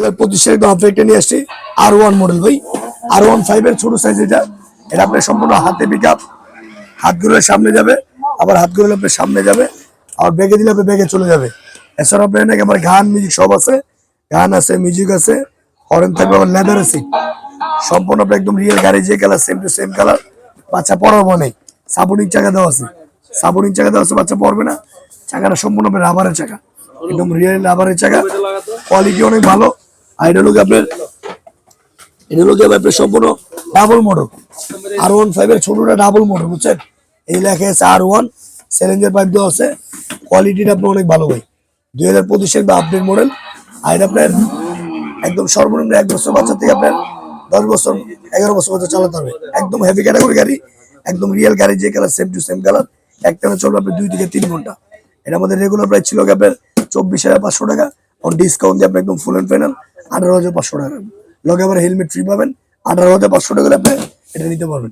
2025 একদম আপডেটটা নিয়ে আসছি R1 মডেল ভাই। R1 5 এর ছোট সাইজ এটা আপনার সম্পূর্ণ হাতে পিকআপ, হাতগুলো সামনে যাবে, আবার হাতগুলো আপনার সামনে যাবে, আর ব্যাগে দিলে আপনি ব্যাগে চলে যাবে। এছাড়া আপনার নাকি আমার গান মিউজিক সব আছে, গান আছে, মিউজিক আছে, হরেন থাকবে, আবার লেদার আছে সম্পূর্ণ আপনার একদম রিয়েল গাড়ি যে colour same to same colour. বাচ্চা পড়াবো নেই, সাপোর্টিং চাকা দেওয়া আছে, সাপোর্টিং চাকা দেওয়া আছে, বাচ্চা পড়বে না। চাকাটা সম্পূর্ণ আপনার রাবারের চাকা, একদম রিয়েল রাবারের চাকা, কোয়ালিটি অনেক ভালো। আর এটা লোক আপনার সম্পূর্ণ ডাবল মোটর R1 5 এর ছোটটা ডাবল মোটর, বুঝছেন? এই লেখা আছে R1, চ্যালেঞ্জার পাইপ দেওয়া আছে, কোয়ালিটিটা আপনার অনেক ভালো ভাই। 2025 এর আপডেট মডেল। আর এটা আপনার একদম সর্বনিম্ন 1 বছর বাচ্চা থেকে আপনার 10 বছর 11 বছর পর্যন্ত চালাতে হবে। একদম হেভি ক্যাটাগরি গাড়ি, একদম রিয়েল গাড়ি যে colour same to same colour. একটানা চলবে আপনার 2 থেকে 3 ঘন্টা। এটার মধ্যে রেগুলার প্রাইস ছিল আপনার 24,500 টাকা, আর ডিসকাউন্ট দিয়ে আপনি একদম ফুল এন্ড ফাইনাল 18,500 টাকা। লগে আবার হেলমেট ফ্রি পাবেন। 18,500 টাকা আপনি এটা নিতে পারবেন।